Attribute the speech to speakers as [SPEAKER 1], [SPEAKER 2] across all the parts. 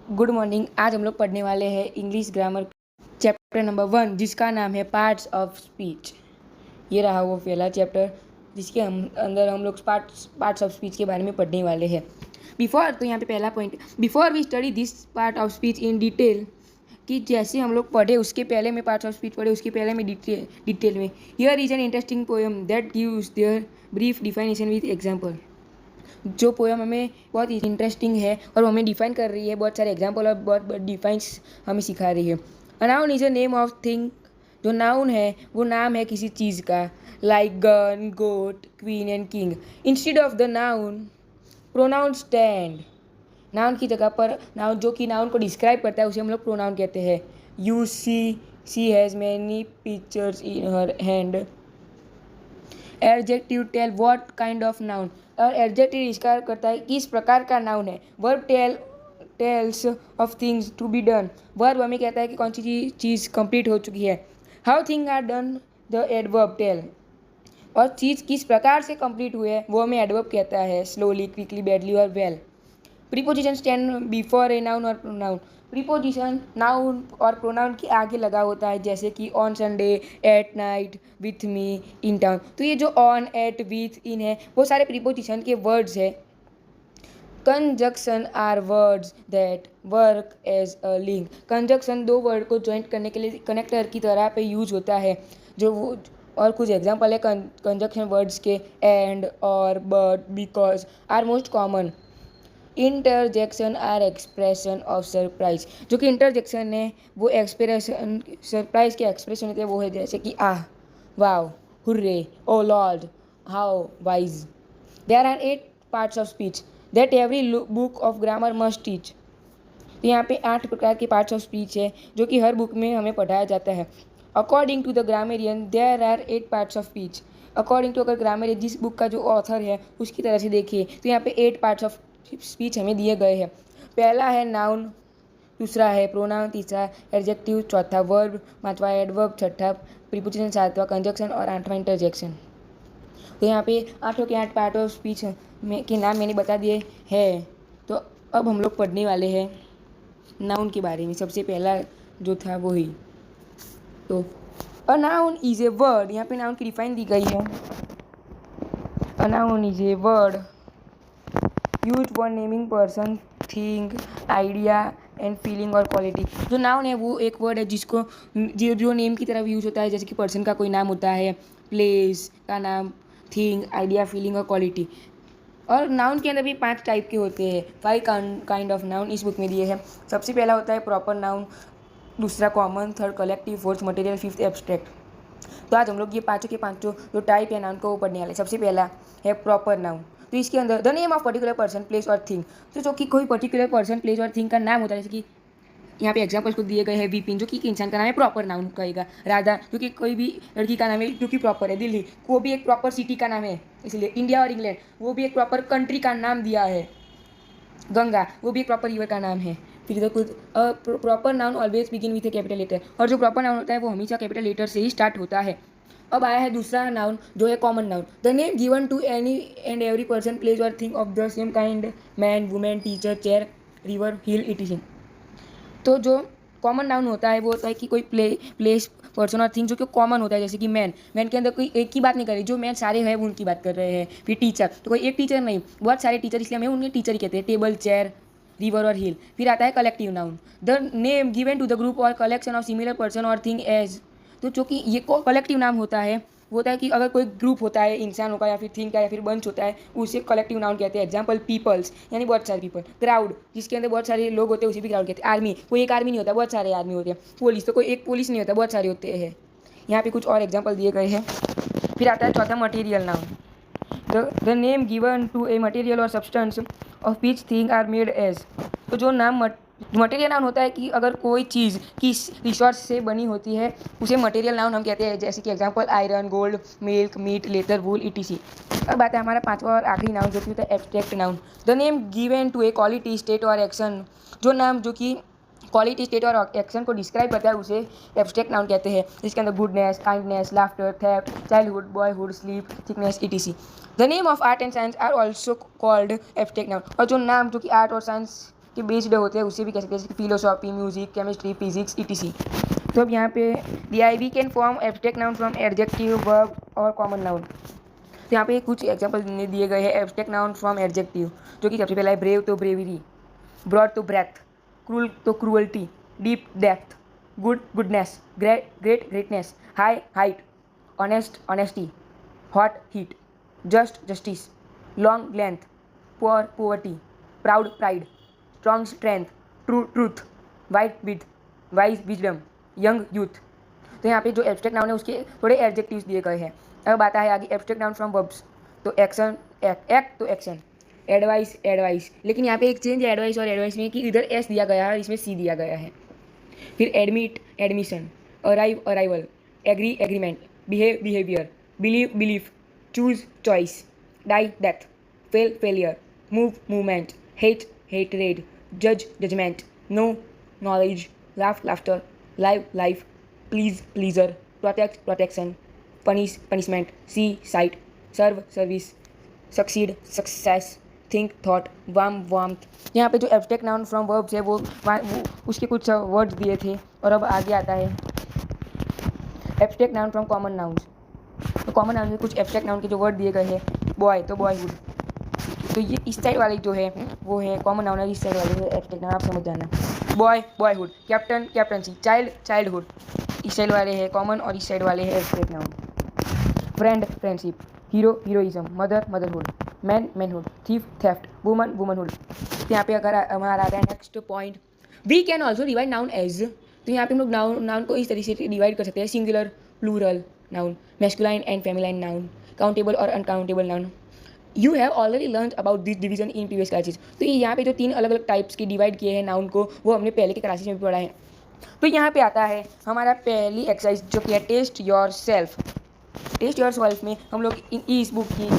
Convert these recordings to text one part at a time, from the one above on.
[SPEAKER 1] Good morning. आज हम लोग पढ़ने वाले हैं इंग्लिश ग्रामर चैप्टर नंबर 1, जिसका नाम है पार्ट्स ऑफ स्पीच। ये रहा वो पहला चैप्टर जिसके अंदर हम लोग पार्ट्स ऑफ स्पीच के बारे में पढ़ने वाले हैं। बिफोर, तो यहाँ पे पहला point, before we study this part of speech in detail, कि जैसे हम लोग पढ़े उसके पहले में पार्ट्स ऑफ स्पीच पढ़े उसके पहले में डिटेल में। Here is an interesting poem that gives their brief definition with example. जो पोएम हमें बहुत इंटरेस्टिंग है और वो हमें डिफाइन कर रही है, बहुत सारे एग्जाम्पल और बहुत डिफाइंस हमें सिखा रही है। A noun is a name of thing. जो नाउन है वो नाम है किसी चीज़ का, like gun, goat, queen and king. Instead of the noun pronoun stand. Noun की जगह पर नाउन, जो कि नाउन को डिस्क्राइब करता है, उसे हम लोग प्रोनाउन कहते हैं। You see has many pictures in her hand. Adjective tell what kind of noun. और एडजेक्टिव डिस्क्राइब करता है किस प्रकार का नाउन है। Verb tells of things to be done. Verb हमें कहता है कि कौन सी चीज़ कंप्लीट हो चुकी है। How thing are done, the adverb tell. और चीज़ किस प्रकार से कंप्लीट हुई है वो हमें एडवर्ब कहता है, स्लोली, क्विकली, बैडली और well. Preposition stand before a noun और प्रोनाउन। प्रीपोजिशन नाउन और प्रोनाउन के आगे लगा होता है, जैसे कि on Sunday, at night, with me, in town. तो ये जो ऑन, एट, विथ, इन है वो सारे प्रीपोजिशन के वर्ड्स है। Conjunction are words that work as a link. Conjunction दो वर्ड को ज्वाइंट करने के लिए कनेक्टर की तरह पे यूज होता है। जो वो और कुछ एग्जांपल है कंजक्शन वर्ड्स के, एंड, और, but, because are most common. Interjection are expression of surprise. जो कि इंटरजेक्शन है वो एक्सप्रेशन, सरप्राइज के एक्सप्रेशन होते हैं, वो है जैसे कि ah, wow, hurray, oh lord, how wise. There are 8 parts of speech that every book of grammar must teach. तो यहाँ पे 8 प्रकार के पार्ट्स ऑफ स्पीच है जो कि हर बुक में हमें पढ़ाया जाता है। According to the grammarian there are 8 parts of speech. According to, अगर ग्रामेरियन जिस बुक का जो ऑथर है उसकी तरह से देखिए तो यहाँ पे 8 पार्ट्स ऑफ स्पीच हमें दिए गए हैं। पहला है नाउन, दूसरा है प्रोनाउन, तीसरा एडजेक्टिव, चौथा वर्ब, पांचवा एडवर्ब, छठा प्रीपोजिशन, सातवां कंजक्शन और आठवां इंटरजेक्शन। तो यहाँ पे 8 के 8 पार्ट ऑफ स्पीच में के नाम मैंने बता दिए हैं। तो अब हम लोग पढ़ने वाले हैं नाउन के बारे में। सबसे पहला जो था वो ही, तो अ नाउन इज ए वर्ड। यहाँ पे नाउन की डिफाइन दी गई है। A noun is a word use for naming person, thing, idea and feeling और क्वालिटी। जो नाउन है वो एक वर्ड है जिसको जो नेम की तरफ यूज होता है, जैसे कि पर्सन का कोई नाम होता है, प्लेस का नाम, थिंग, आइडिया, फीलिंग और क्वालिटी। और नाउन के अंदर भी 5 टाइप के होते हैं। 5 काइंड ऑफ नाउन इस बुक में दिए हैं। सबसे पहला होता है प्रॉपर नाउन, दूसरा common, third collective, fourth material, fifth abstract. तो आज हम लोग ये पाँचों के पाँचों जो टाइप है नाउन को वो पढ़ने वाले। सबसे पहला है प्रॉपर नाउन। तो इसके अंदर the name of particular person, place और थिंग। तो जो कि कोई पर्टिकुलर पर्सन, प्लेस और थिंग का नाम होता है, जैसे कि यहाँ पे एग्जाम्पल्स को दिए गए हैं। विपिन जो कि एक इंसान का नाम है, प्रॉपर नाउन कहेगा। राधा जो कि कोई भी लड़की का नाम है जो कि प्रॉपर है। दिल्ली वो भी एक प्रॉपर सिटी का नाम है, इसलिए। इंडिया और इंग्लैंड वो भी एक प्रॉपर कंट्री का नाम दिया है। गंगा वो भी एक प्रॉपर रिवर का नाम है। फिर तो कुछ proper noun always begin with a capital letter. और जो प्रॉपर नाउन होता है वो हमेशा कैपिटल लेटर से ही स्टार्ट होता है। अब आया है दूसरा नाउन जो है common noun. The name given to any and every person, place और thing of the same kind, man, women, teacher, chair, river, hill, इटिशिंग। तो जो कॉमन नाउन होता है वो होता है कि कोई प्लेस, पर्सन और थिंग जो कि कॉमन होता है, जैसे कि मैन के अंदर कोई एक की बात नहीं कर रही, जो मैन सारे हैं वो उनकी बात कर रहे हैं। फिर टीचर तो कोई एक टीचर नहीं, बहुत सारे टीचर, इसलिए हमें उन्हें टीचर ही कहते हैं। टेबल, चेयर, रिवर और हिल। फिर आता है collective noun. The name given to the group और कलेक्शन ऑफ सिमिलर पर्सन और थिंग एज। तो जो कि ये कलेक्टिव नाम होता है वो होता है कि अगर कोई ग्रुप होता है इंसानों का या फिर थिंग का या फिर बंच होता है, उसे कलेक्टिव नाउन कहते हैं। एग्जांपल पीपल्स यानी बहुत सारे पीपल। क्राउड जिसके अंदर बहुत सारे लोग होते हैं उसे भी क्राउड कहते हैं। आर्मी कोई एक आर्मी नहीं होता, बहुत सारे आर्मी होते हैं। पुलिस तो कोई एक पुलिस नहीं होता, बहुत सारे होते हैं। यहाँ पे कुछ और एग्जाम्पल दिए गए हैं। फिर आता है चौथा material noun. The name given to a material और substance of which thing are made as. तो जो नाम मटेरियल नाउन होता है कि अगर कोई चीज़ किस रिसोर्स से बनी होती है उसे मटेरियल नाउन हम कहते हैं। जैसे कि example iron, gold, milk, meat, leather, wool, ETC. अब आता है हमारा पांचवा और आखिरी नाउन जो कि होता है abstract noun. The name given to a quality, state और एक्शन। जो नाम जो कि क्वालिटी, स्टेट और एक्शन को डिस्क्राइब करता है उसे एब्स्ट्रैक्ट नाउन कहते हैं। इसके अंदर goodness, kindness, laughter, theft, childhood, boyhood, sleep, sickness, ETC. The name of art and science are also called abstract noun. और जो नाम जो कि आर्ट और साइंस के बेस्ड होते हैं उसे भी कह सकते हैं, जैसे philosophy, music, chemistry, physics, ETC. तो अब यहाँ पे दी आई we can form abstract noun from adjective, verb और कॉमन नाउन। तो यहाँ पे कुछ एग्जाम्पल दिए गए हैं एब्स्ट्रैक्ट नाउन फ्रॉम एडजेक्टिव, जो कि सबसे पहला है ब्रेव तो ब्रेवरी, ब्रॉड तो ब्रेथ, क्रूल तो cruelty, deep depth, good goodness, great greatness, high height, honest honesty, hot heat, just justice, long length, poor poverty, proud pride, strong strength, true truth, white with, wise wisdom, young youth. तो यहाँ पे जो abstract noun है उसके थोड़े adjectives दिए गए हैं। अब आता है आगे एब्स्ट्रैक्ट नाउन फ्रॉम वर्ब्स। तो एक्शन एक्ट तो एक्शन, एडवाइस एडवाइस, लेकिन यहाँ पे एक चेंज है एडवाइस और एडवाइस में कि इधर एस दिया गया है और इसमें सी दिया गया है। फिर admit admission, arrive arrival, agree agreement, behave behaviour, believe belief, choose choice, die death, fail failure, move movement, hate hatred, जज judgement, know knowledge, laugh laughter, live life, please pleasure, protect protection, punish punishment, see sight, serve service, succeed success, think thought, warm warmth. यहाँ पे जो abstract noun from verbs है वो उसके कुछ words दिए थे। और अब आगे आता है abstract noun from common nouns. तो कॉमन नाउन में कुछ एब्स्ट्रैक्ट नाउन के जो वर्ड दिए गए हैं, बॉय तो बॉयहुड। तो ये इस साइड वाली जो है वो है कॉमन नाउन है, इस साइड वाली है एब्स्ट्रैक्ट नाउन, आप समझ जाना। Boy boyhood, captain captaincy, child childhood, इस साइड वाले हैं कॉमन और इस साइड वाले हैं abstract noun. Friend friendship, hero heroism, mother motherhood, man manhood, thief theft, woman womanhood. तो यहाँ पे अगर हमारा आता है next point, we can also divide noun as. तो यहाँ पे हम लोग नाउन को इस तरीके से डिवाइड कर सकते हैं, singular plural noun, masculine and feminine noun, countable और uncountable noun. You have already learn about this division in previous classes. तो ये यहाँ पे जो 3 अलग अलग टाइप्स के डिवाइड किए हैं नाउन को, वो हमने पहले के क्लासेज में भी पढ़ा है। तो यहाँ पे आता है हमारा पहली एक्सरसाइज जो कि है test yourself. Test yourself में हम लोग इस बुक की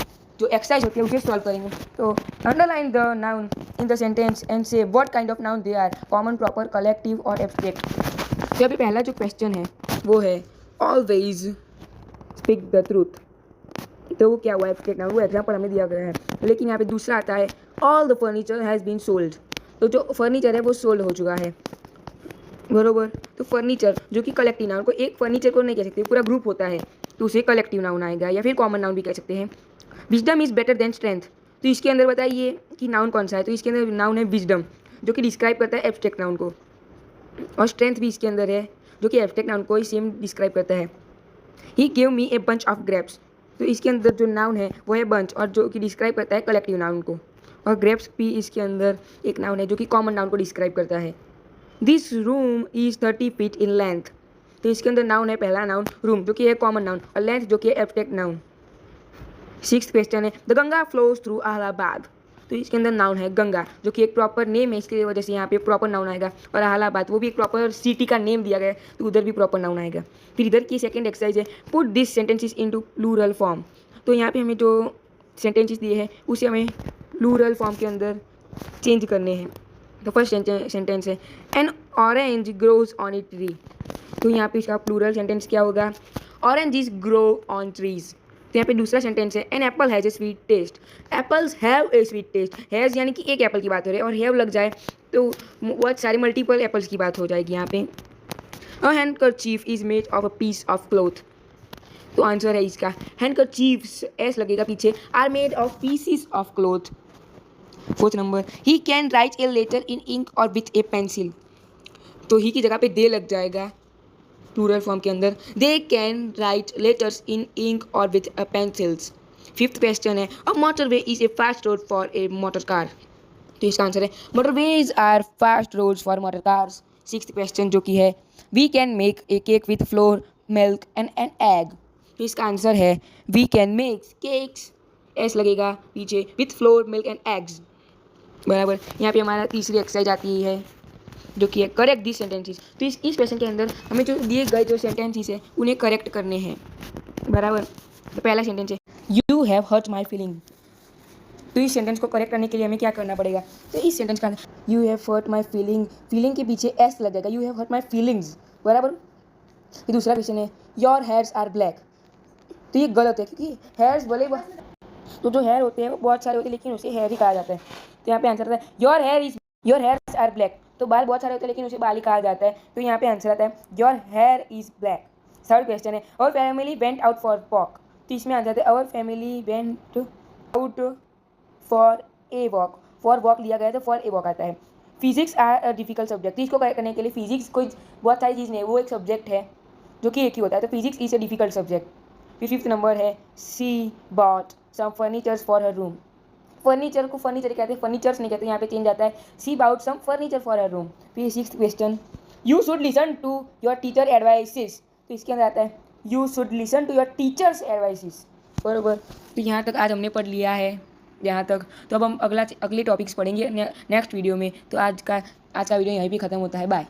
[SPEAKER 1] जो एक्सरसाइज होती है उसे सॉल्व करेंगे। तो underline the noun in the sentence and say what kind of noun they are, common, proper, collective और एब्स्ट्रैक्ट। तो अभी पहला जो क्वेश्चन है वो है ऑलवेज स्पीक द ट्रूथ। तो वो क्या हुआ एब्स्ट्रैक्ट नाउन, वो एग्जाम्पल हमें दिया गया है। लेकिन यहाँ पे दूसरा आता है all the furniture has been sold. तो जो फर्नीचर है वो सोल्ड हो चुका है, बरोबर। तो फर्नीचर जो कि कलेक्टिव नाउन को, एक फर्नीचर को नहीं कह सकते, पूरा ग्रुप होता है तो उसे कलेक्टिव नाउन आएगा या फिर कॉमन नाउन भी कह सकते हैं। Wisdom is better than strength. तो इसके अंदर बताइए कि नाउन कौन सा है। तो इसके अंदर नाउन है विजडम जो कि डिस्क्राइब करता है एब्स्ट्रैक्ट नाउन को, और स्ट्रेंथ भी इसके अंदर है जो कि एब्स्ट्रैक्ट नाउन को ही सेम डिस्क्राइब करता है। He gave me a bunch of grapes. तो इसके अंदर जो नाउन है वो है बंच, और जो कि डिस्क्राइब करता है कलेक्टिव नाउन को, और ग्रेप्स भी इसके अंदर एक नाउन है जो कि कॉमन नाउन को डिस्क्राइब करता है। This room is 30 feet in length. तो इसके अंदर नाउन है पहला नाउन रूम जो कि है कॉमन नाउन, और लेंथ जो कि है एब्स्ट्रैक्ट नाउन। 6th क्वेश्चन है the Ganga flows through Allahabad. तो इसके अंदर नाउन है गंगा जो कि एक प्रॉपर नेम है, इसकी वजह से यहाँ पे प्रॉपर नाउन आएगा। और अलाहाबाद वो भी एक प्रॉपर सिटी का नेम दिया गया है तो उधर भी प्रॉपर नाउन आएगा। फिर इधर की सेकंड एक्सरसाइज है put this sentences into plural form. तो यहाँ पे हमें जो सेंटेंसेस दिए हैं उसे हमें प्लूरल फॉर्म के अंदर चेंज करने हैं। तो फर्स्ट सेंटेंस है N orange grows on a tree. तो यहाँ पे इसका प्लूरल सेंटेंस क्या होगा, ऑरेंजेस ग्रो ऑन ट्रीज। तो यहाँ पे दूसरा सेंटेंस है an apple has a sweet taste. Apples have a sweet taste. Has यानी कि एक एप्पल की बात हो रही है, और हैव लग जाए तो बहुत सारे मल्टीपल एप्पल्स की बात हो जाएगी यहाँ पे। A handkerchief is made of a piece of cloth. तो आंसर है इसका हैंडकरचीफ्स, एस लगेगा पीछे, are made of pieces of cloth. 4th number he can write a letter in ink or with a pencil. तो he की जगह पे दे लग जाएगा प्लूरल फॉर्म के अंदर, they can write letters in ink or with pencils. 5th question है a motorway is a fast road for a motor car. तो इसका आंसर है motorways are fast roads for motor cars. 6th question जो कि है we can make a cake with flour milk and an egg. तो इसका answer है we can make cakes, S लगेगा पीछे, with flour milk and eggs, बराबर। यहाँ पे हमारा तीसरी एक्सरसाइज आती है जो कि है करेक्ट दिस सेंटेंसेस। तो इस क्वेश्चन के अंदर हमें जो दिए गए जो सेंटेंसेस है उन्हें करेक्ट करने हैं, बराबर। तो पहला सेंटेंस है you have hurt my feeling. तो इस सेंटेंस को करेक्ट करने के लिए हमें क्या करना पड़ेगा, तो इस सेंटेंस का you have hurt my feeling, feeling के पीछे एस लग जाएगा, you have hurt my feelings, बराबर। फिर दूसरा क्वेश्चन है योर हेयर्स आर ब्लैक। तो ये गलत है क्योंकि हेयर्स भले तो जो हेयर होते हैं वो बहुत सारे होते हैं लेकिन उसे हेयर ही कहा जाता है। तो यहाँ पे आंसर आता है योर हेयर्स आर ब्लैक, तो बाल बहुत सारे होते हैं लेकिन उसे बाल ही कहा जाता है, तो यहाँ पे आंसर आता है your hair is black. Third question है our family went out for walk, तो इसमें आंसर आता है our family went out for a walk, for walk लिया गया तो फॉर ए वॉक आता है। Physics are a difficult subject, इसको करने के लिए फिजिक्स कोई बहुत सारी चीज़ नहीं, वो एक सब्जेक्ट है जो कि एक ही होता है, तो physics is a difficult subject. फिर फिफ्थ नंबर है she bought some furnitures for her room, furniture को फर्नीचर कहते हैं, फर्नीचर्स नहीं कहते, यहाँ पे चेंज आता है she bought some furniture for her room. फिर sixth question you should listen to your teacher advices, तो इसके अंदर आता है you should listen to your teachers advices, बरोबर। तो यहाँ तक आज हमने पढ़ लिया है यहाँ तक, तो अब हम अगले टॉपिक्स पढ़ेंगे नेक्स्ट वीडियो में। तो आज का वीडियो यहीं पे ख़त्म होता है, बाय।